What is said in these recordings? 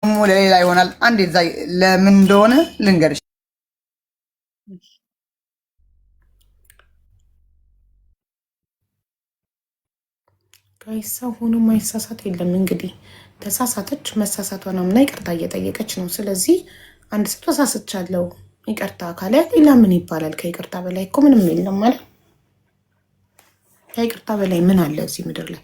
ለሌላ ይሆናል። አንዴ እዛ ለምን እንደሆነ ልንገርሽ። ሰው ሆኖ ማይሳሳት የለም። እንግዲህ ተሳሳተች፣ መሳሳቷን አምና ይቅርታ እየጠየቀች ነው። ስለዚህ አንድ ሰው ተሳስቻለሁ ይቅርታ ካለ ሌላ ምን ይባላል? ከይቅርታ በላይ እኮ ምንም የለም ማለት። ከይቅርታ በላይ ምን አለ እዚህ ምድር ላይ?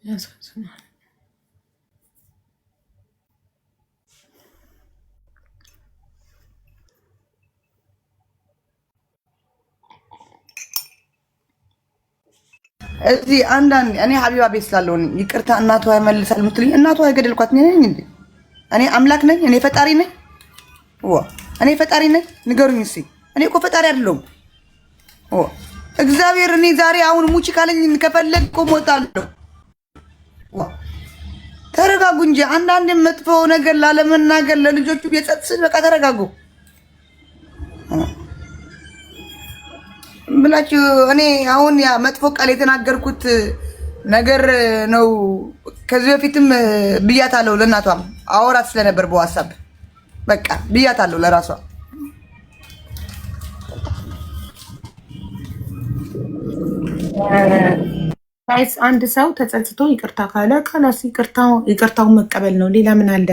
ያሳዝናል። እዚህ አንዳንድ እኔ ሀቢባ ቤት ስላለውን ይቅርታ እናቷ ይመልሳል የምትሉኝ እናቷ የገደልኳት እኔ ነኝ እንዴ? እኔ አምላክ ነኝ? እኔ ፈጣሪ ነኝ? እኔ ፈጣሪ ነኝ? ንገሩኝ እስኪ። እኔ እኮ ፈጣሪ አይደለሁም። እግዚአብሔር እኔ ዛሬ አሁን ሙቺ ካለኝ ከፈለግ እኮ እሞታለሁ። ተረጋጉ እንጂ አንዳንድ መጥፎ ነገር ላለመናገር ለልጆቹ የጸጥስን በቃ ተረጋጉ ብላችሁ እኔ አሁን ያ መጥፎ ቃል የተናገርኩት ነገር ነው። ከዚህ በፊትም ብያታለሁ፣ ለእናቷም አወራት ስለነበር በዋትስአፕ በቃ ብያታለሁ ለራሷ። አንድ ሰው ተጸጽቶ ይቅርታ ካለ ከላስ ይቅርታውን መቀበል ነው። ሌላ ምን አለ?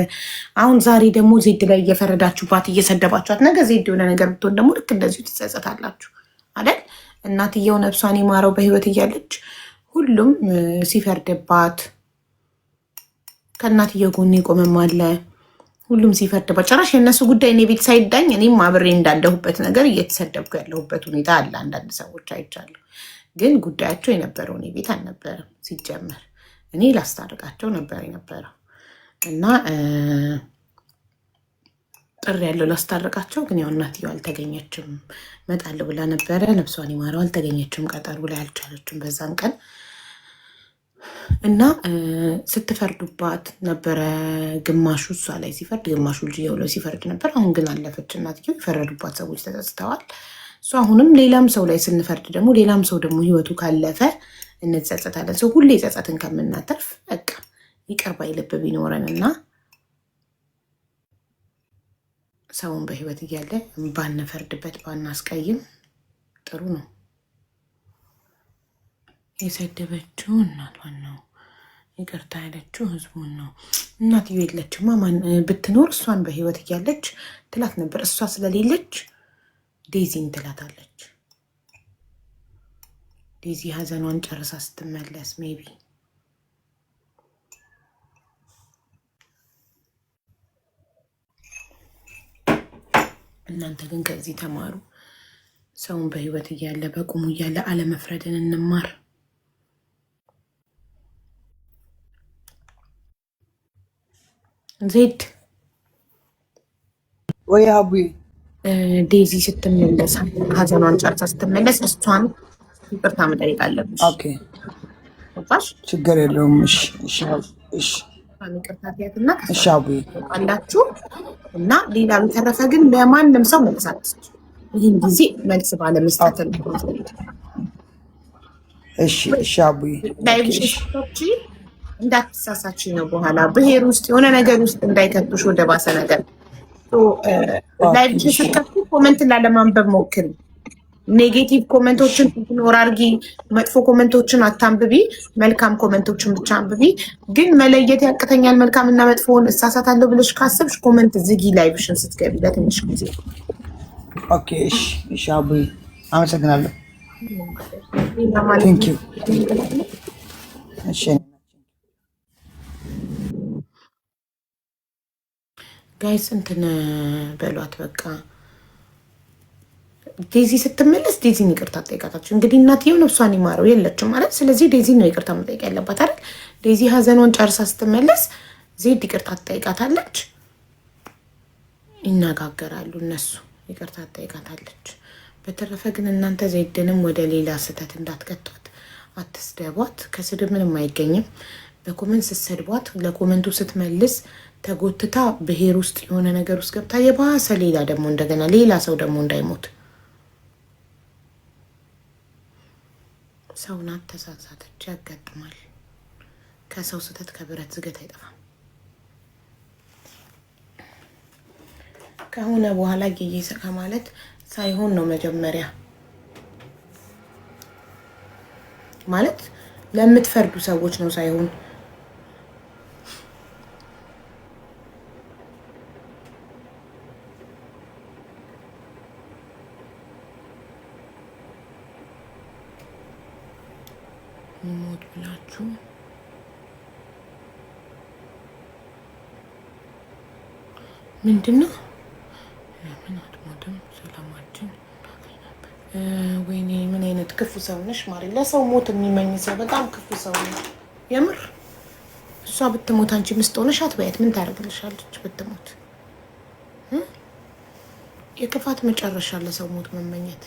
አሁን ዛሬ ደግሞ ዜድ ላይ እየፈረዳችሁባት እየሰደባችኋት፣ ነገ ዜድ የሆነ ነገር ብትሆን ደግሞ ልክ እንደዚሁ ትጸጸታላችሁ አይደል? እናትየው ነፍሷን ይማረው በህይወት እያለች ሁሉም ሲፈርድባት ከእናትየው ጎን የቆመም አለ። ሁሉም ሲፈርድባት ጭራሽ የእነሱ ጉዳይ እኔ ቤት ሳይዳኝ እኔም አብሬ እንዳለሁበት ነገር እየተሰደብኩ ያለሁበት ሁኔታ አለ። አንዳንድ ሰዎች አይቻለሁ። ግን ጉዳያቸው የነበረው እኔ ቤት አልነበረም። ሲጀመር እኔ ላስታርቃቸው ነበር የነበረው እና ጥሪ ያለው ላስታርቃቸው። ግን ያው እናትየው አልተገኘችም። እመጣለሁ ብላ ነበረ፣ ነፍሷን ይማረው፣ አልተገኘችም። ቀጠሩ ላይ አልቻለችም በዛን ቀን እና ስትፈርዱባት ነበረ። ግማሹ እሷ ላይ ሲፈርድ፣ ግማሹ ልጅየው ላይ ሲፈርድ ነበር። አሁን ግን አለፈች እናትየው። የፈረዱባት ሰዎች ተጸጽተዋል። እሱ አሁንም ሌላም ሰው ላይ ስንፈርድ ደግሞ ሌላም ሰው ደግሞ ህይወቱ ካለፈ እንጸጸታለን። ሰው ሁሌ ጸጸትን ከምናተርፍ በቃ ይቅር ባይ ልብ ቢኖረን እና ሰውን በህይወት እያለ ባንፈርድበት ባናስቀይም ጥሩ ነው። የሰደበችው እናቷን ነው፣ ይቅርታ ያለችው ህዝቡን ነው። እናትዮ የለችማ። ማን ብትኖር እሷን በህይወት እያለች ትላት ነበር። እሷ ስለሌለች ዴዚን ትላታለች። ዴዚ ሀዘኗን ጨርሳ ስትመለስ ሜቢ እናንተ ግን ከዚህ ተማሩ። ሰውን በህይወት እያለ በቁሙ እያለ አለመፍረድን እንማር። ዜድ ወይ አቡዬ ዴዚ ስትመለስ ሀዘኗን ጨርሳ ስትመለስ እሷን ይቅርታ መጠየቅ አለብሽ። ችግር የለውም። ይቅርታ ትያትና አቡዬ አላችሁ እና ሌላ በተረፈ ግን ለማንም ሰው መልስ አትስጭ። ይህን ጊዜ መልስ ባለመስጠት አቡዬ ላይብሽቶች እንዳትሳሳች ነው። በኋላ ብሔር ውስጥ የሆነ ነገር ውስጥ እንዳይከቱሽ ወደ ባሰ ነገር። ላይብሽ ስትከቱ ኮመንት ላለማንበብ ሞክሪ። ኔጌቲቭ ኮመንቶችን ኢግኖር አድርጊ። መጥፎ ኮመንቶችን አታንብቢ። መልካም ኮመንቶችን ብቻ አንብቢ። ግን መለየት ያቅተኛል መልካም እና መጥፎውን እሳሳታለሁ ብለሽ ካሰብሽ ኮመንት ዝጊ። ላይብሽን ስትገቢ ለትንሽ ጊዜ። ኦኬ እሺ አቡዬ አመሰግናለሁ። ቴንክ ዩ። እሺ ጋይስ እንትን በሏት በቃ ዴዚ ስትመለስ ዴዚን ይቅርታ ጠይቃታችሁ። እንግዲህ እናትየው ነፍሷን ይማረው የለችም ማለት፣ ስለዚህ ዴዚ ነው ይቅርታ መጠየቅ ያለባት አይደል? ዴዚ ሀዘኗን ጨርሳ ስትመለስ ዜድ ይቅርታ ትጠይቃታለች፣ ይነጋገራሉ እነሱ፣ ይቅርታ ትጠይቃታለች። በተረፈ ግን እናንተ ዜድንም ወደ ሌላ ስህተት እንዳትከቷት፣ አትስደቧት። ከስድብ ምንም አይገኝም። በኮመንት ስትሰድቧት ለኮመንቱ ስትመልስ ተጎትታ ብሔር ውስጥ የሆነ ነገር ውስጥ ገብታ የባሰ ሌላ ደግሞ እንደገና ሌላ ሰው ደግሞ እንዳይሞት። ሰው ናት፣ ተሳሳተች፣ ያጋጥማል። ከሰው ስህተት ከብረት ዝገት አይጠፋም። ከሆነ በኋላ ጌጌ ከማለት ሳይሆን ነው መጀመሪያ ማለት ለምትፈርዱ ሰዎች ነው ሳይሆን ሞት ብላችሁ ምንድነው? ለምን አትሞትም? ሰላማችን ወይኔ ምን አይነት ክፉ ሰው ነሽ ማሪ! ለሰው ሞት የሚመኝ ሰው በጣም ክፉ ሰው ነው የምር። እሷ ብትሞት አንቺ ምስጥ ሆነሽ አትበያት። ምን ታደርግልሻለች ብትሞት? የክፋት መጨረሻ ለሰው ሞት መመኘት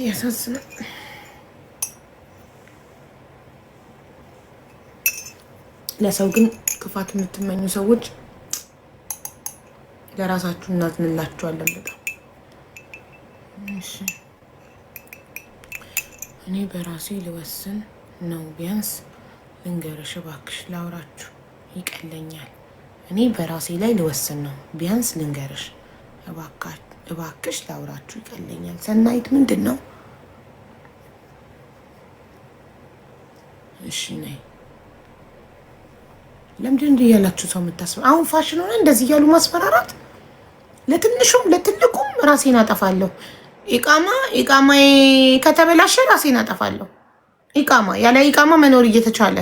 ያሳዝናል። ለሰው ግን ክፋት የምትመኙ ሰዎች ለራሳችሁ እናዝንላችኋለን በጣም። እሺ እኔ በራሴ ልወስን ነው። ቢያንስ ልንገርሽ እባክሽ ላውራችሁ ይቀለኛል። እኔ በራሴ ላይ ልወስን ነው። ቢያንስ ልንገርሽ እባክሽ ላውራችሁ ይቀለኛል። ሰናይት ምንድን ነው? እሺ ነይ። ለምንድን እንዲህ ያላችሁ ሰው የምታስበው? አሁን ፋሽን ሆነ እንደዚህ እያሉ ማስፈራራት። ለትንሹም ለትልቁም ራሴን አጠፋለሁ። ኢቃማ ከተበላሸ ራሴን አጠፋለሁ። ያለ ኢቃማ መኖር እየተቻለ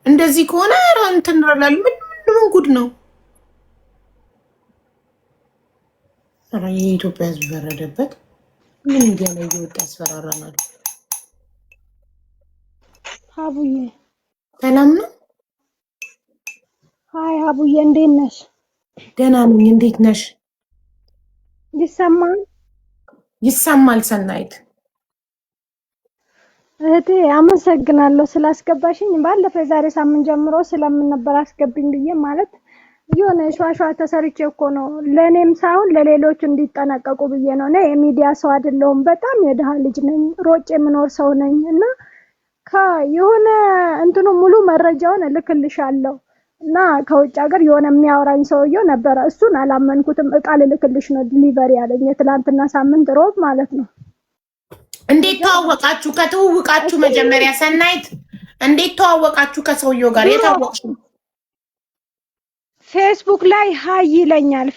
እንደዚህ ከሆነ እንትን ረላል ምን ጉድ ነው? የኢትዮጵያ ሕዝብ በረደበት። ምን ሚዲያ ላይ እየወጣ ያስፈራራናል? ሀቡዬ ሰላም ነው? ሀይ ሀቡዬ እንዴት ነሽ? ደህና ነኝ። እንዴት ነሽ? ይሰማል? ይሰማል። ሰናይት እህቴ አመሰግናለሁ ስላስገባሽኝ። ባለፈው የዛሬ ሳምንት ጀምሮ ስለምን ነበር አስገብኝ ብዬ ማለት የሆነ ሸዋሸዋ ተሰርቼ እኮ ነው ለኔም ሳይሆን ለሌሎች እንዲጠነቀቁ ብዬ ነው። እኔ የሚዲያ ሰው አይደለሁም። በጣም የድሃ ልጅ ነኝ። ሮጬ የምኖር ሰው ነኝ እና የሆነ እንትኑ ሙሉ መረጃውን እልክልሻለሁ እና ከውጭ ሀገር የሆነ የሚያወራኝ ሰውየው ነበረ። እሱን አላመንኩትም። እቃ ልልክልሽ ነው ዲሊቨሪ ያለኝ የትላንትና ሳምንት ሮብ ማለት ነው። እንዴት ተዋወቃችሁ? ከተዋወቃችሁ መጀመሪያ ሰናይት እንዴት ተዋወቃችሁ ከሰውየው ጋር? የታወቅሽ ፌስቡክ ላይ ሀይ ይለኛል።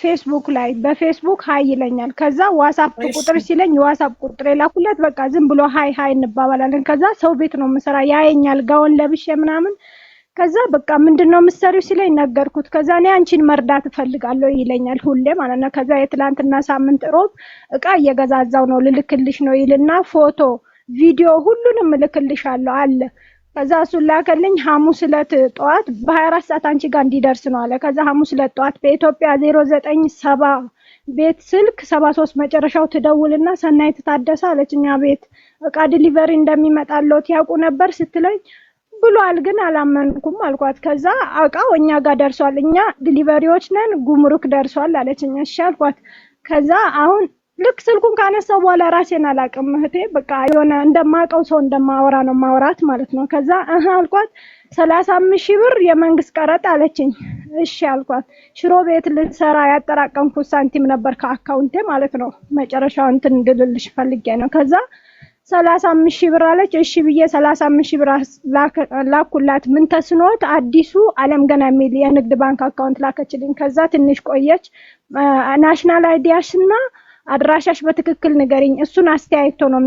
በፌስቡክ ሀይ ይለኛል። ከዛ ዋትስአፕ ቁጥር ሲለኝ የዋትስአፕ ቁጥር የላኩለት በቃ ዝም ብሎ ሀይ እንባባላለን። ከዛ ሰው ቤት ነው የምሰራ ያየኛል፣ ጋውን ለብሼ ምናምን። ከዛ በቃ ምንድነው የምትሰሪው ሲለኝ ነገርኩት። ከዛ እኔ አንቺን መርዳት እፈልጋለሁ ይለኛል ሁሌ ማለት ነው። ከዛ የትላንትና ሳምንት ሮብ እቃ እየገዛዛው ነው ልልክልሽ ነው ይልና ፎቶ፣ ቪዲዮ ሁሉንም እልክልሻለሁ አለ። ከዛ እሱን ላከልኝ። ሐሙስ ዕለት ጠዋት በ24 ሰዓት አንቺ ጋር እንዲደርስ ነው አለ። ከዛ ሐሙስ ዕለት ጠዋት በኢትዮጵያ 097 ቤት ስልክ 73 መጨረሻው ትደውልና ሰናይት ታደሰ አለችኛ ቤት እቃ ዲሊቨሪ እንደሚመጣለት ያውቁ ነበር ስትለኝ ብሏል፣ ግን አላመንኩም አልኳት። ከዛ እቃው እኛ ጋር ደርሷል፣ እኛ ዲሊቨሪዎች ነን፣ ጉምሩክ ደርሷል አለችኝ። እሺ አልኳት። ከዛ አሁን ልክ ስልኩን ካነሳው በኋላ ራሴን አላውቅም እህቴ። በቃ የሆነ እንደማውቀው ሰው እንደማወራ ነው ማውራት ማለት ነው። ከዛ አልኳት 35,000 ብር የመንግስት ቀረጥ አለችኝ። እሺ አልኳት። ሽሮ ቤት ልሰራ ያጠራቀምኩት ሳንቲም ነበር ከአካውንቴ ማለት ነው። መጨረሻው እንትን እንድልልሽ ፈልጌ ነው። ከዛ 35,000 ብር አለች። እሺ ብዬ 35,000 ብር ላኩላት። ምን ተስኖት አዲሱ አለም ገና የሚል የንግድ ባንክ አካውንት ላከችልኝ። ከዛ ትንሽ ቆየች። ናሽናል አይዲያሽና አድራሻሽ በትክክል ንገሪኝ፣ እሱን አስተያይቶ ነው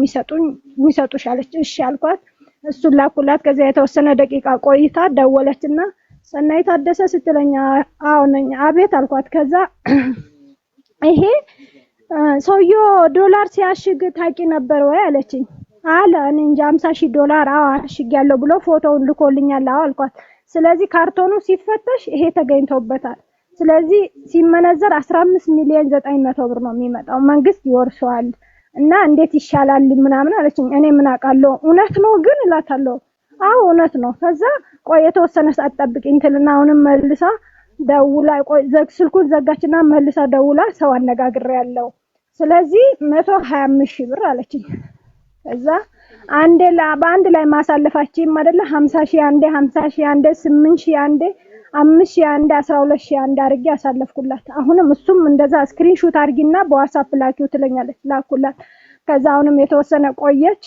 የሚሰጡሽ አለች። እሺ አልኳት። እሱን ላኩላት። ከዛ የተወሰነ ደቂቃ ቆይታ ደወለችና ሰናይት ታደሰ ስትለኝ አዎ ነኝ። አቤት አልኳት። ከዛ ይሄ ሰውዬው ዶላር ሲያሽግ ታቂ ነበር ወይ አለችኝ። አለ እኔ እንጃ 50,000 ዶላር አሽጊያለሁ ብሎ ፎቶውን ልኮልኛል አልኳት። ስለዚህ ካርቶኑ ሲፈተሽ ይሄ ተገኝቶበታል። ስለዚህ ሲመነዘር 15 ሚሊዮን 900 ብር ነው የሚመጣው። መንግስት ይወርሰዋል እና እንዴት ይሻላል ምናምን አለችኝ። እኔ ምን አውቃለሁ እውነት ነው ግን እላታለሁ። አዎ እውነት ነው። ከዛ ቆይ የተወሰነ ሰዓት ጠብቂኝ ትልና አሁንም መልሳ ደውላ ቆይ ስልኩን ዘጋችና መልሳ ደውላ ሰው አነጋግሬያለሁ ስለዚህ 125,000 ብር አለችኝ። ከዛ በአንድ ላይ ማሳለፋችን አይደለ 50,000 አንዴ 50,000 አንዴ 8,000 አንዴ 5,000 አንዴ 12,000 አንዴ አድርጌ አሳለፍኩላት። አሁንም እሱም እንደዛ ስክሪንሾት አድርጊና በዋትስአፕ ላኪው ትለኛለች። ላኩላት። ከዛ አሁንም የተወሰነ ቆየች።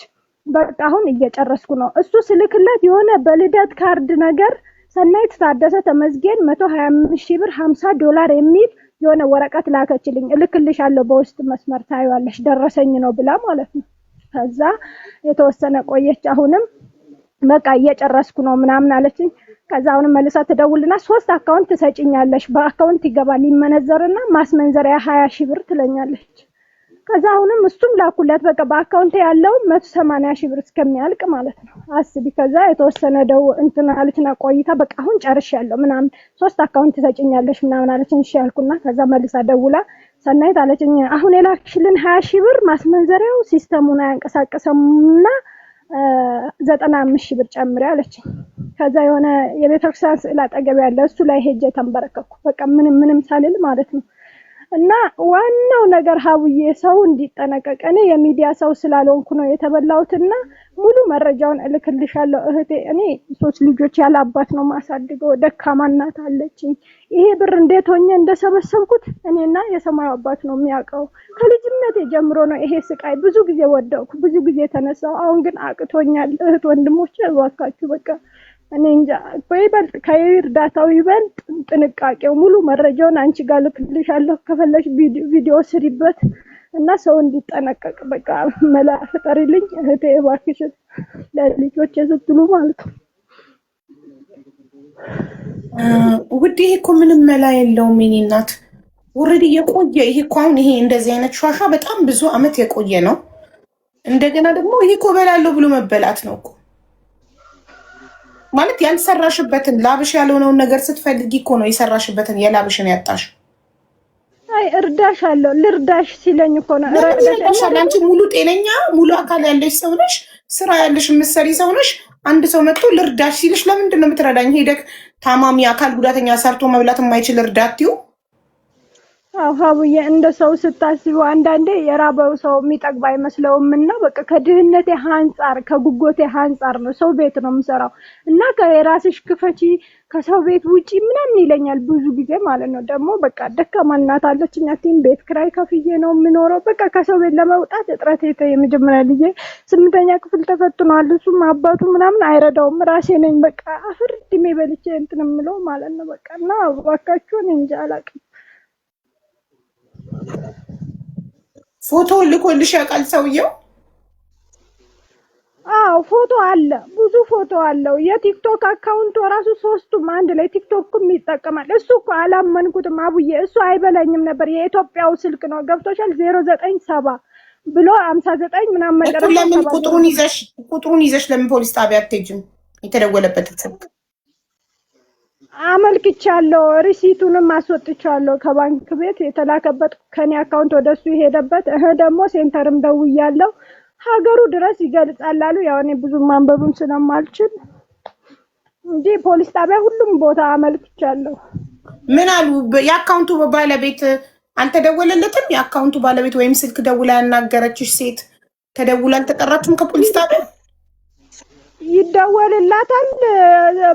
በቃ አሁን እየጨረስኩ ነው። እሱ ስልክለት የሆነ በልደት ካርድ ነገር ሰናይት ታደሰ ተመዝገን 125,000 ብር 50 ዶላር የሚል የሆነ ወረቀት ላከችልኝ። እልክልሻለሁ በውስጥ መስመር ታይዋለሽ ደረሰኝ ነው ብላ ማለት ነው። ከዛ የተወሰነ ቆየች። አሁንም በቃ እየጨረስኩ ነው ምናምን አለችኝ። ከዛ አሁንም መልሳ ትደውልና 3 አካውንት ትሰጪኛለሽ፣ በአካውንት ይገባል ይመነዘርና ማስመንዘሪያ 20,000 ብር ትለኛለች። ከዛ አሁንም እሱም ላኩለት። በቃ በአካውንት ያለው 180,000 ብር እስከሚያልቅ ማለት ነው። አስቢ። ከዛ የተወሰነ እንትን አለችና ቆይታ በቃ አሁን ጨርሻለሁ ምናምን 3 አካውንት ትሰጪኛለሽ ምናምን አለችኝ። እሺ ያልኩና ከዛ መልሳ ደውላ ሰናይት አለችኝ አሁን የላክሽልን 20,000 ብር ማስመንዘሪያው ሲስተሙን አያንቀሳቀሰምና 95,000 ብር ጨምሪ አለችኝ። ከዛ የሆነ የቤተክርስቲያን ስዕል አጠገብ ያለ እሱ ላይ ሄጄ ተንበረከኩ። በቃ ምንም ሳልል ማለት ነው። እና ዋናው ነገር ሀቡዬ ሰው እንዲጠነቀቅ እኔ የሚዲያ ሰው ስላልሆንኩ ነው የተበላሁትና ሙሉ መረጃውን እልክልሻለሁ እህቴ። እኔ 3 ልጆች ያለ አባት ነው ማሳድገው፣ ደካማ እናት አለችኝ። ይሄ ብር እንዴት ሆኜ እንደሰበሰብኩት እኔና የሰማዩ አባት ነው የሚያውቀው። ከልጅነቴ ጀምሮ ነው ይሄ ስቃይ። ብዙ ጊዜ ወደቅኩ፣ ብዙ ጊዜ ተነሳው። አሁን ግን አቅቶኛል። እህት ወንድሞቼ እባካችሁ በቃ እኔ እንጃ በይበልጥ ከእርዳታው ይበልጥ ጥንቃቄው ሙሉ መረጃውን አንቺ ጋር ልክልሻለሁ። ከፈለሽ ቪዲዮ ስሪበት እና ሰው እንዲጠነቀቅ በቃ መላ ፍጠሪልኝ እህቴ እባክሽ፣ ለልጆቼ ስትሉ ማለት ነው። ውዴ ይሄ እኮ ምንም መላ የለውም የኔ እናት። ኦልሬዲ የቆየ ይሄ እኮ አሁን ይሄ እንደዚህ አይነት ሿሿ በጣም ብዙ አመት የቆየ ነው። እንደገና ደግሞ ይሄ እኮ እበላለሁ ብሎ መበላት ነው እኮ ማለት ያልሰራሽበትን ላብሽ ያልሆነውን ነገር ስትፈልጊ እኮ ነው የሰራሽበትን የላብሽን ያጣሽ። አይ እርዳሻለሁ ልርዳሽ ሲለኝ እኮ ነው እርዳሻለሁ። አንቺ ሙሉ ጤነኛ ሙሉ አካል ያለሽ ሰው ነሽ፣ ስራ ያለሽ የምትሰሪ ሰው ነሽ። አንድ ሰው መጥቶ ልርዳሽ ሲልሽ ለምንድን ነው የምትረዳኝ? ሄደክ ታማሚ አካል ጉዳተኛ ሰርቶ መብላት የማይችል እርዳትዩ። አዎ ሀቡዬ እንደ ሰው ስታስበው አንዳንዴ የራበው ሰው የሚጠግብ አይመስለውም። እና በቃ ከድህነቴ አንጻር ከጉጎቴ አንጻር ነው ሰው ቤት ነው የምሰራው እና ከራስሽ ክፈቺ ከሰው ቤት ውጪ ምናምን ይለኛል ብዙ ጊዜ ማለት ነው። ደግሞ በቃ ደካማ እናት አለችኝ አቲም ቤት ክራይ ከፍዬ ነው የምኖረው። በቃ ከሰው ቤት ለመውጣት እጥረት የመጀመሪያ ልጄ 8ኛ ክፍል ተፈትኗል። እሱም አባቱ ምናምን አይረዳውም። ራሴ ነኝ በቃ አፍር ድሜ በልቼ እንትን የምለው ማለት ነው። በቃ እና እባካችሁን እንጃ አላውቅም። ፎቶ ልኮልሽ ያውቃል ሰውየው? አዎ ፎቶ አለ፣ ብዙ ፎቶ አለው። የቲክቶክ አካውንቱ ራሱ 3ቱም አንድ ላይ ቲክቶክም ይጠቀማል። እሱ እኮ አላመንኩትም አቡዬ። እሱ አይበላኝም ነበር። የኢትዮጵያው ስልክ ነው ገብቶሻል። 097 ብሎ 59 ምናምን መጨረሻ። ለምን ቁጥሩን ይዘሽ ለምን ፖሊስ ጣቢያ አትሄጂም? የተደወለበት ስልክ አመልክቻለሁ። ሪሲቱንም አስወጥቻለሁ ከባንክ ቤት የተላከበት ከኔ አካውንት ወደሱ የሄደበት። ደግሞ ሴንተርም ደውያለሁ። ሀገሩ ድረስ ይገልጻል አሉ። ያው እኔ ብዙ ማንበብም ስለማልችል እንጂ ፖሊስ ጣቢያ ሁሉም ቦታ አመልክቻለሁ። ምን አሉ? የአካውንቱ ባለቤት አልተደወለለትም? የአካውንቱ ባለቤት ወይም ስልክ ደውላ ያናገረችሽ ሴት ተደውላ አልተጠራችም ከፖሊስ ጣቢያ? ይደወልላታል።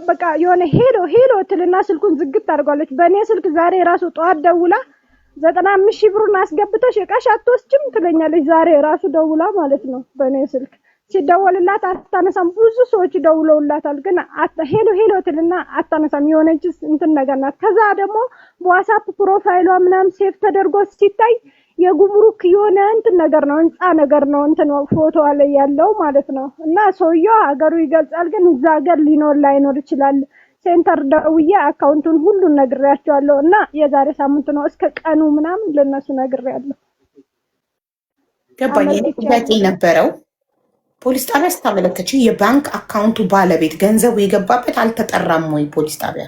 በቃ የሆነ ሄሎ ትልና ስልኩን ዝግት አድርጓለች። በእኔ ስልክ ዛሬ ራሱ ጠዋት ደውላ 95,000 ብሩን አስገብተሽ እቃሽ አትወስጂም ትለኛለች። ዛሬ ራሱ ደውላ ማለት ነው በእኔ ስልክ። ሲደወልላት አታነሳም። ብዙ ሰዎች ደውለውላታል፣ ግን ሄሎ ትልና አታነሳም። የሆነች እንትን ነገር ናት። ከዛ ደግሞ በዋትስአፕ ፕሮፋይሏ ምናምን ሴፍ ተደርጎ ሲታይ የጉምሩክ የሆነ እንትን ነገር ነው፣ ህንጻ ነገር ነው እንትን ፎቶ ላይ ያለው ማለት ነው። እና ሰውየው ሀገሩ ይገልጻል፣ ግን እዛ ሀገር ሊኖር ላይኖር ይችላል። ሴንተር ደውዬ አካውንቱን ሁሉን ነግሬያቸዋለሁ እና የዛሬ ሳምንት ነው እስከ ቀኑ ምናምን ለነሱ ነግሬያለሁ። ገባኝ። ጥያቄ ነበረው ፖሊስ ጣቢያ ስታመለከች የባንክ አካውንቱ ባለቤት ገንዘቡ የገባበት አልተጠራም ወይ? ፖሊስ ጣቢያ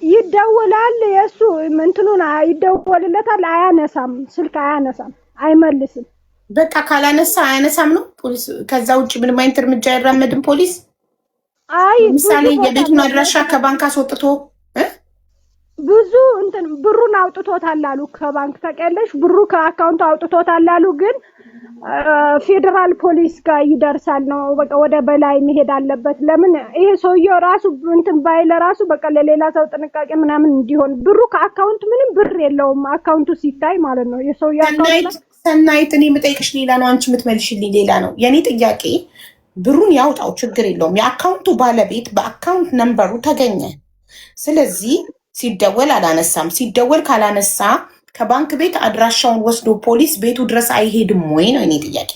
ይደወላል፣ የሱ እንትኑን ይደወልለታል፣ አያነሳም፣ ስልክ አያነሳም፣ አይመልስም። በቃ ካላነሳ አያነሳም ነው ፖሊስ። ከዛ ውጭ ምንም አይነት እርምጃ አይራመድም ፖሊስ። አይ ምሳሌ የቤቱን አድራሻ ከባንክ አስወጥቶ ብዙ እንትን ብሩን አውጥቶታል አሉ ከባንክ ታውቂያለሽ፣ ብሩ ከአካውንቱ አውጥቶታል አሉ። ግን ፌደራል ፖሊስ ጋር ይደርሳል ነው በቃ ወደ በላይ መሄድ አለበት። ለምን ይሄ ሰውዬው ራሱ እንትን ባይለ ራሱ በቃ ለሌላ ሰው ጥንቃቄ ምናምን እንዲሆን ብሩ ከአካውንት ምንም ብር የለውም አካውንቱ ሲታይ ማለት ነው። የሰውዬው አካውንት ሰናይት፣ እኔ የምጠይቅሽ ሌላ ነው፣ አንቺ የምትመልሽልኝ ሌላ ነው። የኔ ጥያቄ ብሩን ያውጣው ችግር የለውም። የአካውንቱ ባለቤት በአካውንት ነምበሩ ተገኘ። ስለዚህ ሲደወል አላነሳም። ሲደወል ካላነሳ ከባንክ ቤት አድራሻውን ወስዶ ፖሊስ ቤቱ ድረስ አይሄድም ወይ ነው እኔ ጥያቄ።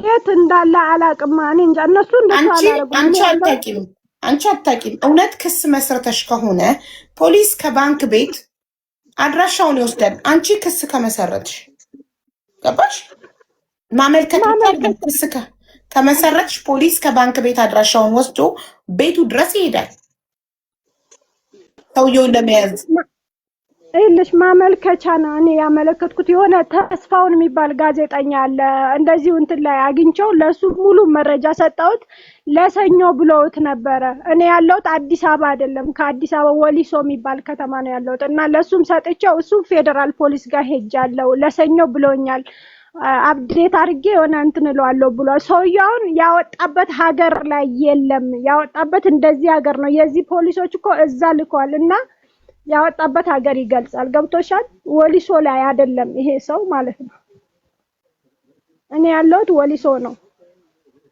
የት እንዳለ አላቅም። እኔ እንጃ እነሱ አንቺ አታቂም። እውነት ክስ መስረተሽ ከሆነ ፖሊስ ከባንክ ቤት አድራሻውን ይወስዳል። አንቺ ክስ ከመሰረትሽ ገባሽ? ማመልከት ክስ ከመሰረትሽ ፖሊስ ከባንክ ቤት አድራሻውን ወስዶ ቤቱ ድረስ ይሄዳል ሰውየውን ለመያዝ። ይኸውልሽ ማመልከቻ ነው እኔ ያመለከትኩት። የሆነ ተስፋውን የሚባል ጋዜጠኛ አለ፣ እንደዚሁ እንትን ላይ አግኝቼው ለሱ ሙሉ መረጃ ሰጣሁት። ለሰኞ ብለውት ነበረ። እኔ ያለሁት አዲስ አበባ አይደለም፣ ከአዲስ አበባ ወሊሶ የሚባል ከተማ ነው ያለሁት እና ለሱም ሰጥቼው እሱ ፌደራል ፖሊስ ጋር ሄጃለሁ ለሰኞ ብሎኛል። አፕዴት አድርጌ የሆነ እንትን እለዋለሁ ብሏል። ሰውየውን ያወጣበት ሀገር ላይ የለም። ያወጣበት እንደዚህ ሀገር ነው። የዚህ ፖሊሶች እኮ እዛ ልኳል እና ያወጣበት ሀገር ይገልጻል። ገብቶሻል? ወሊሶ ላይ አይደለም ይሄ ሰው ማለት ነው። እኔ ያለሁት ወሊሶ ነው።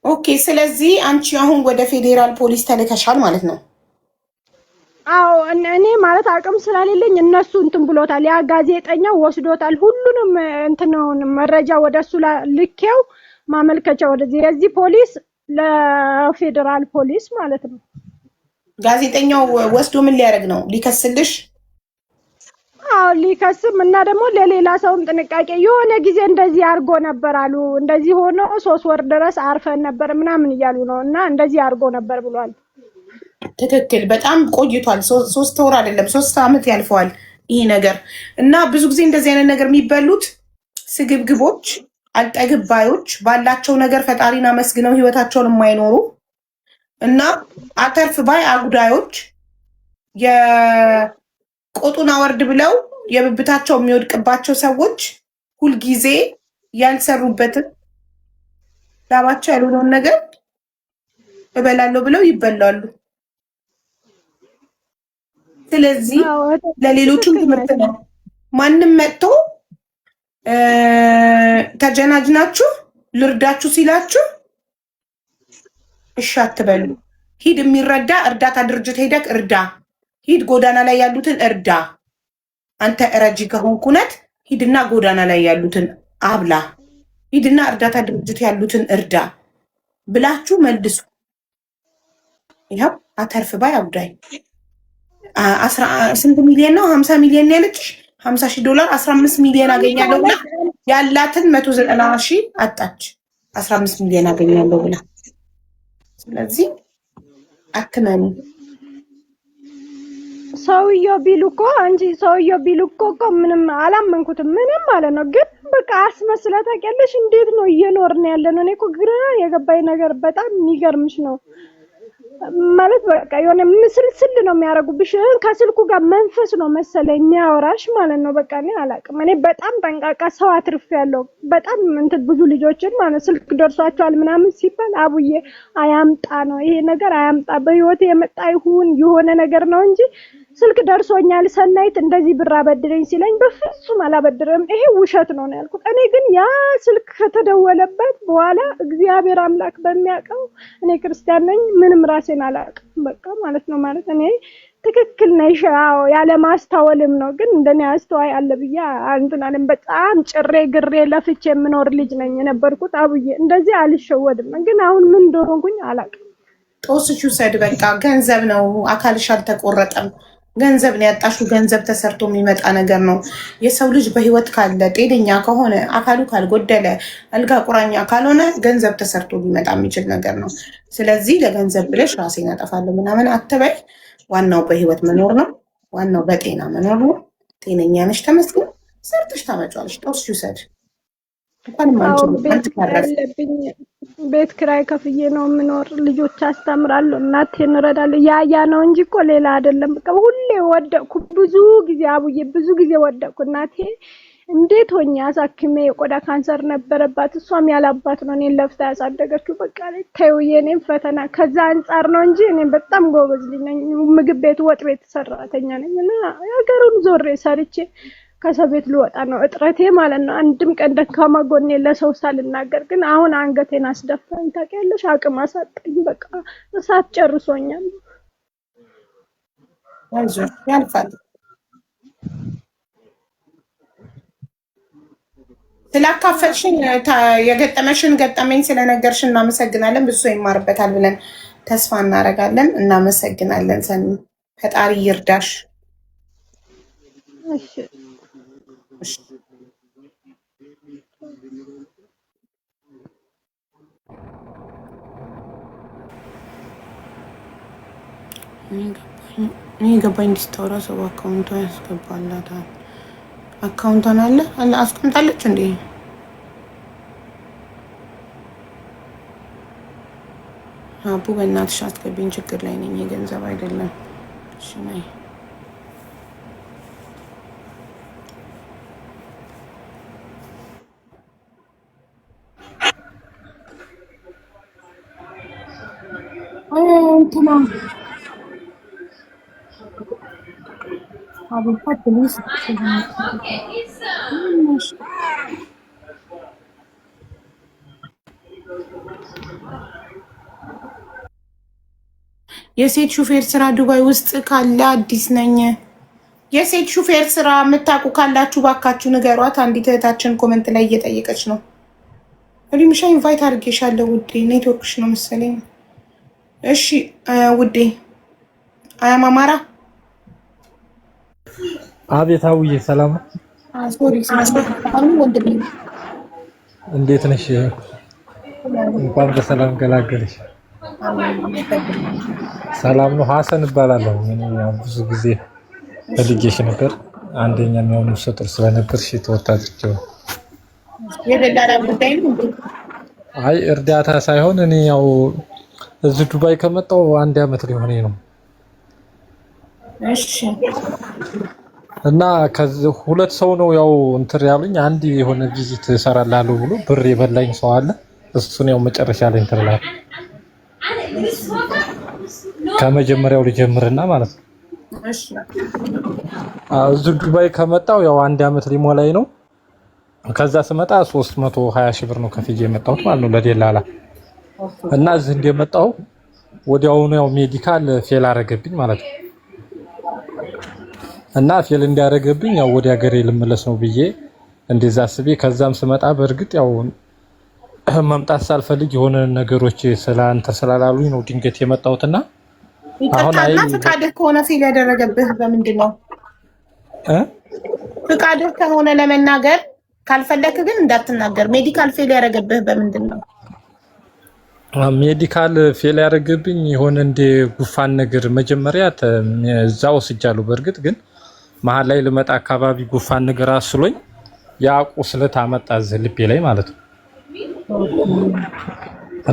ኦኬ። ስለዚህ አንቺ አሁን ወደ ፌዴራል ፖሊስ ተልከሻል ማለት ነው? አዎ እኔ ማለት አቅም ስለሌለኝ እነሱ እንትን ብሎታል። ያ ጋዜጠኛ ወስዶታል። ሁሉንም እንትኑን መረጃ ወደሱ ልኬው ማመልከቻ ወደዚህ የዚህ ፖሊስ ለፌደራል ፖሊስ ማለት ነው። ጋዜጠኛው ወስዶ ምን ሊያደርግ ነው? ሊከስልሽ? አዎ ሊከስም እና ደግሞ ለሌላ ሰውም ጥንቃቄ የሆነ ጊዜ እንደዚህ አርጎ ነበር አሉ። እንደዚህ ሆኖ 3 ወር ድረስ አርፈን ነበር ምናምን እያሉ ነው እና እንደዚህ አርጎ ነበር ብሏል። ትክክል። በጣም ቆይቷል። 3 ወር አይደለም 3 ዓመት ያልፈዋል ይሄ ነገር እና ብዙ ጊዜ እንደዚህ አይነት ነገር የሚበሉት ስግብግቦች፣ አልጠግባዮች፣ ባላቸው ነገር ፈጣሪን አመስግነው ህይወታቸውን የማይኖሩ እና አተርፍ ባይ አጉዳዮች፣ የቆጡን አወርድ ብለው የብብታቸው የሚወድቅባቸው ሰዎች ሁልጊዜ ያልሰሩበትን ላባቸው ያልሆነውን ነገር እበላለሁ ብለው ይበላሉ። ስለዚህ ለሌሎቹም ትምህርት ነው። ማንም መጥቶ ተጀናጅናችሁ ልርዳችሁ ሲላችሁ እሺ አትበሉ። ሂድ፣ የሚረዳ እርዳታ ድርጅት ሄደክ እርዳ። ሂድ፣ ጎዳና ላይ ያሉትን እርዳ። አንተ ረጂ ከሆንክ እውነት ሂድና ጎዳና ላይ ያሉትን አብላ። ሂድና እርዳታ ድርጅት ያሉትን እርዳ ብላችሁ መልሱ። ይኸው አተርፍ ባይ አጉዳይ 10 ሚሊዮን ነው 50 ሚሊዮን ነው ያለችሽ። $50,000 15 ሚሊዮን አገኛለሁ ብላ ያላትን 190,000 አጣች። 15 ሚሊዮን አገኛለሁ ብላ። ስለዚህ አትመኑ። ሰውየው ቢሉ እኮ ምንም አላመንኩትም ምንም ማለት ነው። ግን በቃ አስመስለ ታውቂያለሽ። እንዴት ነው እየኖርን ያለነው? እኔ እኮ ግራ የገባኝ ነገር በጣም የሚገርምሽ ነው ማለት በቃ የሆነ ምስልስል ነው የሚያደርጉብሽ። ከስልኩ ጋር መንፈስ ነው መሰለኝ የሚያወራሽ ማለት ነው። በቃ እኔ አላውቅም። እኔ በጣም ጠንቃቃ ሰው አትርፌያለሁ። በጣም እንትን ብዙ ልጆችን ማለት ስልክ ደርሷቸዋል ምናምን ሲባል አቡዬ አያምጣ ነው ይሄ ነገር አያምጣ፣ በህይወቴ የመጣ ይሁን የሆነ ነገር ነው እንጂ ስልክ ደርሶኛል ሰናይት እንደዚህ ብር አበድረኝ ሲለኝ በፍጹም አላበድርም፣ ይሄ ውሸት ነው ነው ያልኩት። እኔ ግን ያ ስልክ ከተደወለበት በኋላ እግዚአብሔር አምላክ በሚያውቀው እኔ ክርስቲያን ነኝ፣ ምንም ራሴን አላውቅም በቃ ማለት ነው። ማለት እኔ ትክክል ነሽ። አዎ ያለ ማስተዋልም ነው። ግን እንደኔ አስተዋይ አለ ብዬ እንትን አለም። በጣም ጭሬ ግሬ ለፍቼ የምኖር ልጅ ነኝ የነበርኩት። አቡዬ እንደዚህ አልሸወድም። ግን አሁን ምን እንደሆንኩኝ አላውቅም። ጦስሽ ውሰድ በቃ ገንዘብ ነው። አካልሽ አልተቆረጠም። ገንዘብ ነው ያጣሽው። ገንዘብ ተሰርቶ የሚመጣ ነገር ነው። የሰው ልጅ በህይወት ካለ ጤነኛ ከሆነ አካሉ ካልጎደለ አልጋ ቁራኛ ካልሆነ ገንዘብ ተሰርቶ ሊመጣ የሚችል ነገር ነው። ስለዚህ ለገንዘብ ብለሽ ራሴን አጠፋለሁ ምናምን አትበይ። ዋናው በህይወት መኖር ነው። ዋናው በጤና መኖር ነው። ጤነኛ ነሽ፣ ተመስገን። ሰርተሽ ታመጫለሽ። ጦስሽ ውሰድ። ቤት ኪራይ ከፍዬ ነው የምኖር። ልጆች አስተምራለሁ፣ እናቴን እረዳለሁ። ያ ነው እንጂ እኮ ሌላ አይደለም። በቃ ሁሌ ወደቅኩ። ብዙ ጊዜ አቡዬ ብዙ ጊዜ ወደቅኩ። እናቴ እንዴት ሆኜ አሳክሜ የቆዳ ካንሰር ነበረባት። እሷም ያላባት ነው እኔን ለፍታ ያሳደገችው። በቃ ተይው የኔም ፈተና ከዛ አንጻር ነው እንጂ እኔም በጣም ጎበዝ ልጅ ነኝ። ምግብ ቤት፣ ወጥ ቤት ሰራተኛ ነኝ እና ሀገሩን ዞሬ ሰርቼ ከሰው ቤት ልወጣ ነው እጥረቴ ማለት ነው። አንድም ቀን ደካማ ጎኔ ለሰው ሳልናገር፣ ግን አሁን አንገቴን አስደፋኝ። ታውቂያለሽ፣ አቅም አሳጣኝ። በቃ እሳት ጨርሶኛል። አይዞሽ ያልፋል። ስላካፈልሽን የገጠመሽን ገጠመኝ ስለነገርሽን እናመሰግናለን። ብዙ ሰው ይማርበታል ብለን ተስፋ እናደርጋለን። እናመሰግናለን ሰኒ፣ ፈጣሪ ይርዳሽ። እሺ እኔ ገባኝ። እንዲስታወራ ሰው አካውንቷ ያስገባላታል። አካውንቷን አለ አስቀምጣለች እንዴ? አቡ በእናትሽ አስገቢኝ፣ ችግር ላይ ነኝ። የገንዘብ አይደለም። እሺ ነይ። እንትና አቡፋ ፕሊዝ የሴት ሹፌር ስራ ዱባይ ውስጥ ካለ አዲስ ነኝ። የሴት ሹፌር ስራ የምታውቁ ካላችሁ ባካችሁ ንገሯት። አንዲት እህታችን ኮመንት ላይ እየጠየቀች ነው። ሪምሻ ኢንቫይት አድርጌሻለሁ ውዴ፣ ኔትወርክሽ ነው መሰለኝ። እሺ ውዴ። አያም አማራ አቤት። አውዬ ሰላም ነው? እንዴት ነሽ? እንኳን በሰላም ገላገልሽ። ሰላም ነው። ሀሰን እባላለሁ። ብዙ ጊዜ ፈልጌሽ ነበር። አንደኛ የሚሆኑ ሰጥር ስለነበርሽ ተወታጅው። የደላላ ጉዳይ ነው። አይ እርዳታ ሳይሆን እኔ ያው እዚህ ዱባይ ከመጣሁ 1 ዓመት ሊሆነኝ ነው። እሺ። እና ከዚህ 2 ሰው ነው ያው እንትን ያሉኝ። አንድ የሆነ ቪዚት እሰራላለሁ ብሎ ብር የበላኝ ሰው አለ። እሱን ያው መጨረሻ ላይ እንትን እላለሁ። ከመጀመሪያው ልጀምርና ማለት ነው። እሺ። እዚህ ዱባይ ከመጣሁ ያው 1 ዓመት ሊሞላኝ ነው። ከዛ ስመጣ 320 ሺህ ብር ነው ከፍዬ የመጣሁት ማለት ነው ለደላላ። እና እዚህ እንደመጣሁ ወዲያውኑ ያው ሜዲካል ፌል አረገብኝ ማለት ነው። እና ፌል እንዲያረገብኝ ያው ወደ ሀገሬ ልመለስ ነው ብዬ እንደዛ አስቤ ከዛም ስመጣ በእርግጥ ያው መምጣት ሳልፈልግ የሆነ ነገሮች ስላላሉኝ ነው ድንገት የመጣሁትና አሁን አይ ፍቃድህ ከሆነ ፌል ያደረገብህ በምንድን ነው? ፍቃድህ ከሆነ ለመናገር ካልፈለክ ግን እንዳትናገር። ሜዲካል ፌል ያደረገብህ በምንድን ነው? ሜዲካል ፌል ያደረገብኝ የሆነ እንደ ጉፋን ነገር መጀመሪያ እዛ ወስጃለሁ። በእርግጥ ግን መሀል ላይ ልመጣ አካባቢ ጉፋን ነገር አስሎኝ ያ ቁስለት አመጣ እዚህ ልቤ ላይ ማለት ነው።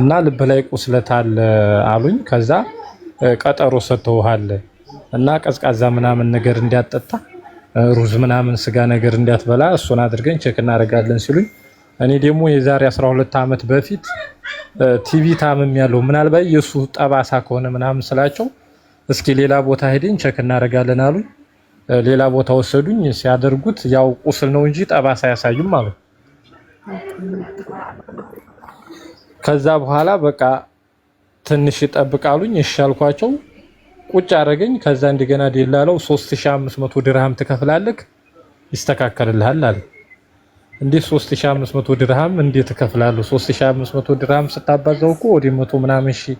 እና ልብ ላይ ቁስለት አለ አሉኝ። ከዛ ቀጠሮ ሰጥተውሃል እና ቀዝቃዛ ምናምን ነገር እንዲያጠጣ ሩዝ ምናምን ስጋ ነገር እንዲያትበላ እሱን አድርገን ቼክ እናደርጋለን ሲሉኝ እኔ ደግሞ የዛሬ 12 ዓመት በፊት ቲቪ ታምም ያለው ምናልባት የሱ ጠባሳ ከሆነ ምናምን ስላቸው እስኪ ሌላ ቦታ ሄደን ቼክ እናደርጋለን አሉኝ። ሌላ ቦታ ወሰዱኝ። ሲያደርጉት ያው ቁስል ነው እንጂ ጠባሳ ያሳዩም ማለት። ከዛ በኋላ በቃ ትንሽ ይጠብቃሉኝ። እሺ አልኳቸው። ቁጭ አደረገኝ። ከዛ እንደገና ደላለው 3500 ድርሃም ትከፍላለህ ይስተካከልልሃል አለ። እንዴ 3500 ድርሃም እንዴት እከፍላለሁ? 3500 ድርሃም ስታባዛው እኮ ወደ 100 ምናምን ሺህ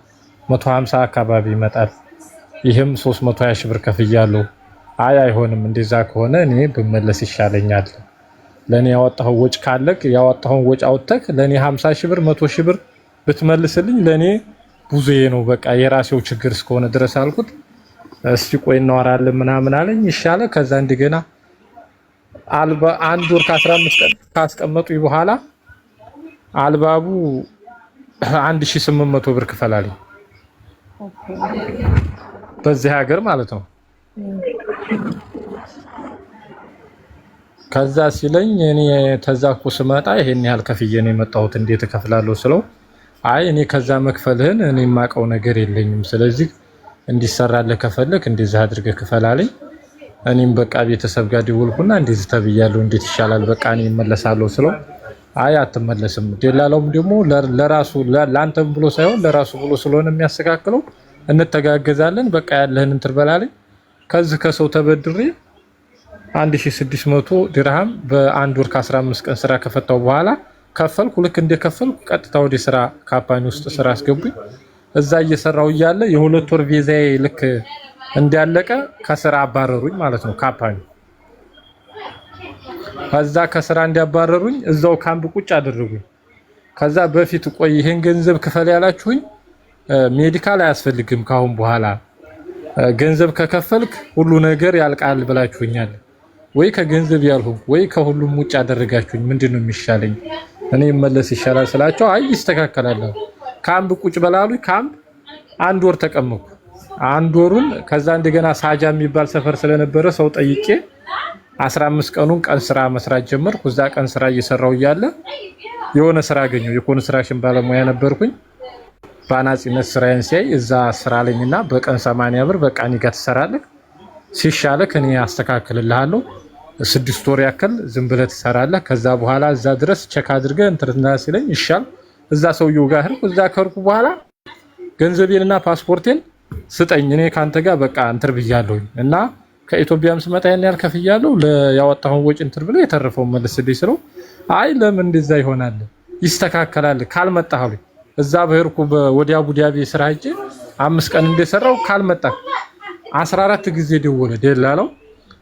150 አካባቢ ይመጣል። ይህም 320 ሺህ ብር ከፍያለሁ። አይሆንም፣ እንደዛ ከሆነ እኔ ብመለስ ይሻለኛል። ለኔ ያወጣው ወጭ ካለክ ያወጣውን ወጭ አውጥተክ ለኔ 50 ሺህ ብር 100 ሺህ ብር ብትመልስልኝ ለኔ ብዙዬ ነው። በቃ የራሴው ችግር እስከሆነ ድረስ አልኩት። እስቲ ቆይ እናወራለን ምናምን አለኝ። ይሻለ ከዛ እንደገና አልባ 1 ወር ከ15 ቀን ካስቀመጡኝ በኋላ አልባቡ 1800 ብር ክፈላልኝ። በዚህ ሀገር ማለት ነው። ከዛ ሲለኝ እኔ ተዛኩ ስመጣ ይሄን ያህል ከፍዬ ነው የመጣሁት እንዴት እከፍላለሁ ስለው አይ እኔ ከዛ መክፈልህን እኔ የማውቀው ነገር የለኝም፣ ስለዚህ እንዲሰራልህ ከፈለክ እንደዚህ አድርገህ ክፈላለኝ። እኔም በቃ ቤተሰብ ጋር ደወልኩና እንደዚህ ተብያለሁ እንዴት ይሻላል በቃ እኔ እመለሳለሁ ስለው አይ አትመለስም፣ ደላላውም ደግሞ ለራሱ ላንተም ብሎ ሳይሆን ለራሱ ብሎ ስለሆነ የሚያስተካክለው እንተጋገዛለን፣ በቃ ያለህን እንትን በላለኝ። ከዚህ ከሰው ተበድሬ 1600 ድርሃም በ1 ወር ከ15 ቀን ስራ ከፈታው በኋላ ከፈልኩ። ልክ እንደከፈልኩ ቀጥታ ወደ ስራ ካምፓኒ ውስጥ ስራ አስገቡኝ። እዛ እየሰራው እያለ የ2 ወር ቪዛዬ ልክ እንዲያለቀ ከስራ አባረሩኝ ማለት ነው ካምፓኒ። ከዛ ከስራ እንዲያባረሩኝ እዛው ካምፕ ቁጭ አደረጉኝ። ከዛ በፊት ቆይ ይሄን ገንዘብ ክፈል ያላችሁኝ ሜዲካል አያስፈልግም ካሁን በኋላ ገንዘብ ከከፈልክ ሁሉ ነገር ያልቃል ብላችሁኛል። ወይ ከገንዘብ ያልሆንኩ ወይ ከሁሉም ውጭ አደረጋችሁኝ፣ ምንድነው የሚሻለኝ? እኔ መለስ ይሻላል ስላቸው አይ ይስተካከላል። ካምፕ ቁጭ በላሉ። ካምፕ 1 ወር ተቀመጥኩ። 1 ወሩን ከዛ እንደገና ሳጃ የሚባል ሰፈር ስለነበረ ሰው ጠይቄ 15 ቀኑን ቀን ስራ መስራት ጀመርኩ። እዛ ቀን ስራ እየሰራው እያለ የሆነ ስራ አገኘው። የኮንስትራክሽን ባለሙያ ነበርኩኝ። በአናጺነት ስራዬን ሲያይ እዛ ስራ አለኝና በቀን 80 ብር በቃ እኔ ጋር ትሰራለህ፣ ሲሻለህ እኔ አስተካክልልሃለሁ፣ 6 ወር ያክል ዝም ብለህ ትሰራለህ፣ ከዛ በኋላ እዛ ድረስ ቼክ አድርገህ እንትና ሲለኝ ይሻል። እዛ ሰውየው ጋር ሄድኩ። እዛ ከርኩ በኋላ ገንዘቤንና ፓስፖርቴን ስጠኝ፣ እኔ ካንተ ጋር በቃ እንትን ብያለሁኝ እና ከኢትዮጵያም ስመጣ ያን ያህል ከፍያለሁ፣ ያወጣሁን ወጪ እንትን ብለህ የተረፈውን መልስልኝ ስለው አይ ለምን እንደዛ ይሆናል ይስተካከላል ካልመጣህ አሉኝ። እዛ በሄድኩ ወደ አቡዳቢ ስራ ሄጄ 5 ቀን እንደሰራው ካልመጣህ 14 ጊዜ ደወለ ደላላው።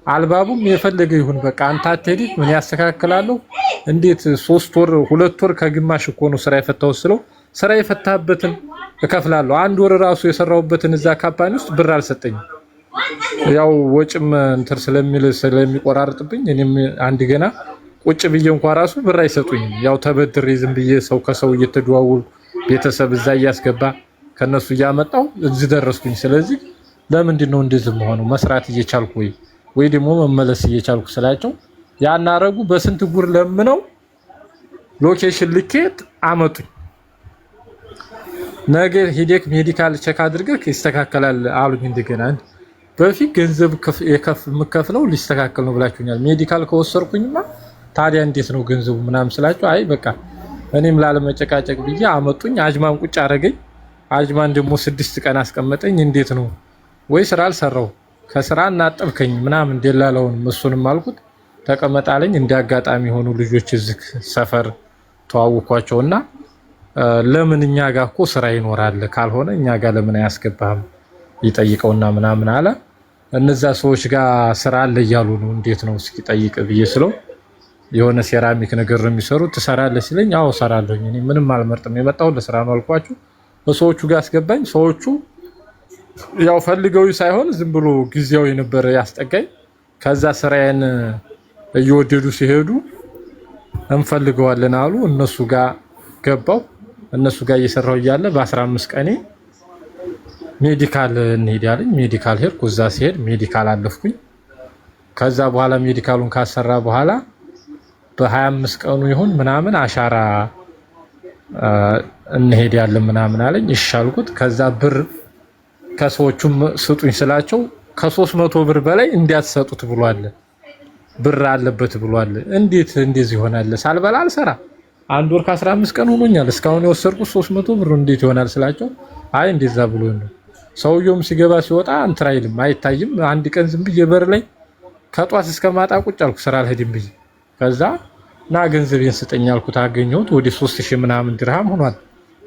አልባቡም የፈለገ ይሁን በቃ አንተ አትሄድ ምን ያስተካክላለሁ። እንዴት 3 ወር 2 ወር ከግማሽ እኮ ነው ስራ የፈታው ስለው ስራ የፈታበትን እከፍላለሁ። 1 ወር ራሱ የሰራውበትን እዛ ካምፓኒ ውስጥ ብር አልሰጠኝም። ያው ወጭም እንትን ስለሚቆራርጥብኝ እኔም አንድ ገና ቁጭ ብዬ እንኳን ራሱ ብር አይሰጡኝም። ያው ተበድሬ ዝም ብዬ ሰው ከሰው እየተደዋወሉ ቤተሰብ እዛ እያስገባ ከነሱ እያመጣው እዚህ ደረስኩኝ። ስለዚህ ለምንድን ነው እንደዚህ መሆኑ? መስራት እየቻልኩ ወይ ደግሞ መመለስ እየቻልኩ ስላቸው ያን አረጉ። በስንት ጉር ለምነው ሎኬሽን ልኬት አመጡኝ። ነገ ሂደክ ሜዲካል ቼክ አድርገህ ይስተካከላል አሉኝ። እንደገና በፊት ገንዘብ የምከፍለው ሊስተካከል ነው ብላችሁኛል፣ ሜዲካል ከወሰርኩኝማ ታዲያ እንዴት ነው ገንዘቡ ምናምን ስላቸው አይ በቃ እኔም ላለመጨቃጨቅ ብዬ አመጡኝ። አጅማን ቁጭ አረገኝ። አጅማን ደግሞ 6 ቀን አስቀመጠኝ። እንዴት ነው ወይ ስራ አልሰራው ከስራ እናጠብከኝ ምናምን ደላላውን እሱንም አልኩት ተቀመጣለኝ። እንዲያጋጣሚ ሆኑ ልጆች እዚህ ሰፈር ተዋውኳቸውና ለምን እኛ ጋር እኮ ስራ ይኖራል ካልሆነ እኛ ጋር ለምን አያስገባህም ይጠይቀውና ምናምን አለ። እነዛ ሰዎች ጋር ስራ አለ እያሉ ነው እንዴት ነው እስኪ ጠይቅ ብዬ ስለው የሆነ ሴራሚክ ነገር ነው የሚሰሩት ትሰራለህ ሲለኝ አዎ እሰራለሁኝ እኔ ምንም አልመርጥም የመጣሁት ለስራ ነው አልኳቸው። በሰዎቹ ጋር አስገባኝ። ሰዎቹ ያው ፈልገው ሳይሆን ዝም ብሎ ጊዜያዊ ነበር ያስጠጋኝ። ከዛ ስራዬን እየወደዱ ሲሄዱ እንፈልገዋለን አሉ። እነሱ ጋር ገባው። እነሱ ጋር እየሰራው እያለ በ15 ቀኔ ሜዲካል እንሄድ ያለኝ ሜዲካል ሄድኩ። እዛ ሲሄድ ሜዲካል አለፍኩኝ። ከዛ በኋላ ሜዲካሉን ካሰራ በኋላ በ25 ቀኑ ይሁን ምናምን አሻራ እንሄድ ያለን ምናምን አለኝ። እሺ አልኩት። ከዛ ብር ከሰዎቹም ስጡኝ ስላቸው ከ300 ብር በላይ እንዲያትሰጡት ብሏል፣ ብር አለበት ብሏል። እንዴት እንደዚህ ይሆናል? ሳልበላ አልሰራ 1 ወር ከ15 ቀን ሆኖኛል። እስካሁን የወሰድኩት 300 ብር እንዴት ይሆናል ስላቸው አይ እንደዛ ብሎ ነው። ሰውየውም ሲገባ ሲወጣ እንትን አይልም አይታይም። አንድ ቀን ዝም ብዬ በር ላይ ከጧት እስከ ማታ ቁጭ አልኩ ስራ አልሄድም ብዬ። ከዛ ና ገንዘቤን ስጠኝ አልኩት። አገኘሁት። ወደ 3000 ምናምን ድርሃም ሆኗል።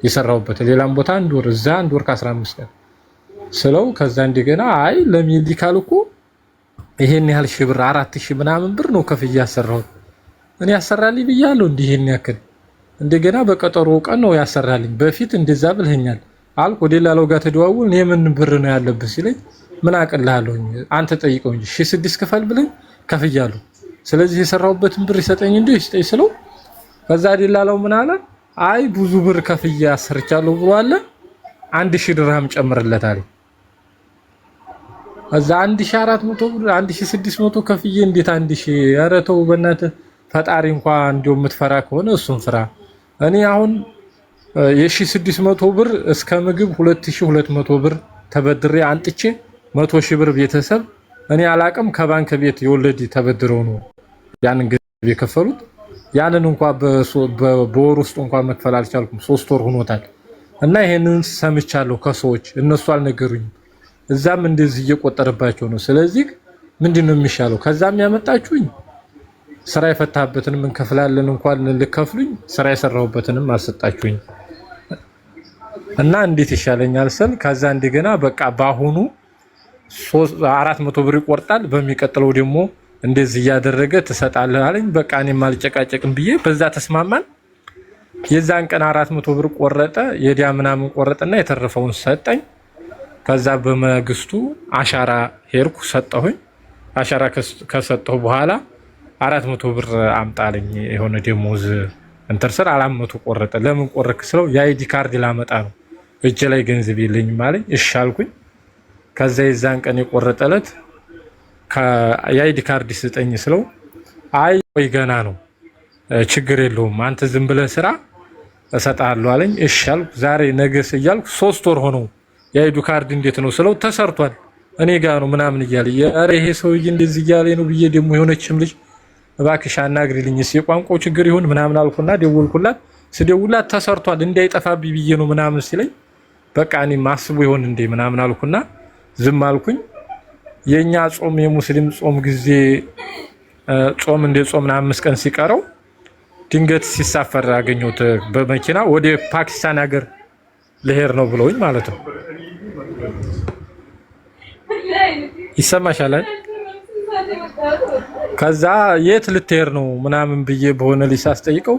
የሰራሁበት ሌላም ቦታ አንድ ወር እዛ አንድ ወር ከ15 ቀን ስለው ከዛ እንደገና አይ ለሜዲካል እኮ ይሄን ያህል ሺህ ብር 4000 ምናምን ብር ነው ከፍዬ ያሰራሁት እኔ ያሰራልኝ ብያለሁ እንዲህ ይሄን ያክል እንደገና በቀጠሮ ቀን ነው ያሰራልኝ በፊት እንደዛ ብለኛል አልኩ ሌላው ጋር ተደዋውል እኔ ምን ብር ነው ያለብህ ሲለኝ ምን አቀልሃለሁ አንተ ጠይቀው እንጂ 6 ክፈል ብለኝ ከፍያለሁ ስለዚህ የሰራሁበትን ብር ይሰጠኝ እንዴ ይስጠኝ ስለው ከዛ ሌላው ምን አለ አይ ብዙ ብር ከፍዬ አሰርቻለሁ ብሎ አለ 1000 ድርሃም ጨምርለታል እዛ 1400 ብር 1600 ከፍዬ እንዴት 1000 ኧረ ተው በእናትህ ፈጣሪ እንኳን እንደው የምትፈራ ከሆነ እሱን ፍራ እኔ አሁን የ1600 ብር እስከ ምግብ 2200 ብር ተበድሬ አንጥቼ 100,000 ብር ቤተሰብ እኔ አላቅም ከባንክ ቤት የወለድ ተበድረው ነው ያንን ገንዘብ የከፈሉት ያንን እንኳን በወር ውስጥ እንኳን መክፈል አልቻልኩም 3 ወር ሆኖታል እና ይሄንን ሰምቻለሁ ከሰዎች እነሱ አልነገሩኝም እዛም እንደዚህ እየቆጠረባቸው ነው ስለዚህ ምንድነው የሚሻለው ከዛም ያመጣችሁኝ ስራ የፈታበትንም እንከፍላለን እንኳን ልከፍሉኝ ስራ የሰራሁበትንም አልሰጣችሁኝ እና እንዴት ይሻለኛል ስል ከዛ እንደገና በቃ ባሁኑ 400 ብር ይቆርጣል በሚቀጥለው ደግሞ እንደዚህ ያደረገ ተሰጣለህ አለኝ በቃ እኔም አልጨቃጨቅም ብዬ በዛ ተስማማን የዛን ቀን 400 ብር ቆረጠ የዲያ ምናምን ቆረጠና የተረፈውን ሰጠኝ ከዛ በመግስቱ አሻራ ሄርኩ ሰጠሁኝ አሻራ ከሰጠሁ በኋላ 400 ብር አምጣልኝ የሆነ ደሞዝ እንተርሰር 400 ቆረጠ ለምን ቆረክ ስለው የአይዲ ካርድ ላመጣ ነው እጄ ላይ ገንዘብ የለኝም አለኝ እሺ አልኩኝ ከዛ የዛን ቀን የቆረጠለት የአይዲ ካርድ ስጠኝ ስለው አይ ወይ ገና ነው ችግር የለውም አንተ ዝም ብለህ ስራ እሰጣለሁ አለኝ እሺ አልኩ ዛሬ ነገስ እያልኩ 3 ወር ሆነው የአይዲ ካርድ እንዴት ነው ስለው ተሰርቷል እኔ ጋር ነው ምናምን እያለ ኧረ ይሄ ሰውዬ እንደዚህ እያለ ነው ብዬ ደግሞ የሆነችም ልጅ እባክሽ አናግሪልኝ የቋንቋው ችግር ይሁን ምናምን አልኩና ደወልኩላት ስደውላት ተሰርቷል እንዳይጠፋብኝ ብዬ ነው ምናምን ሲለኝ በቃ እኔ ማስቡ ይሆን እንዴ ምናምን አልኩና ዝም አልኩኝ የኛ ጾም የሙስሊም ጾም ጊዜ ጾም እንደ ጾም 5 ቀን ሲቀረው ድንገት ሲሳፈር አገኘሁት በመኪና ወደ ፓኪስታን ሀገር ለሄር ነው ብለውኝ ማለት ነው ይሰማሻል ከዛ የት ልትሄድ ነው ምናምን ብዬ በሆነ ሊሳስ ጠይቀው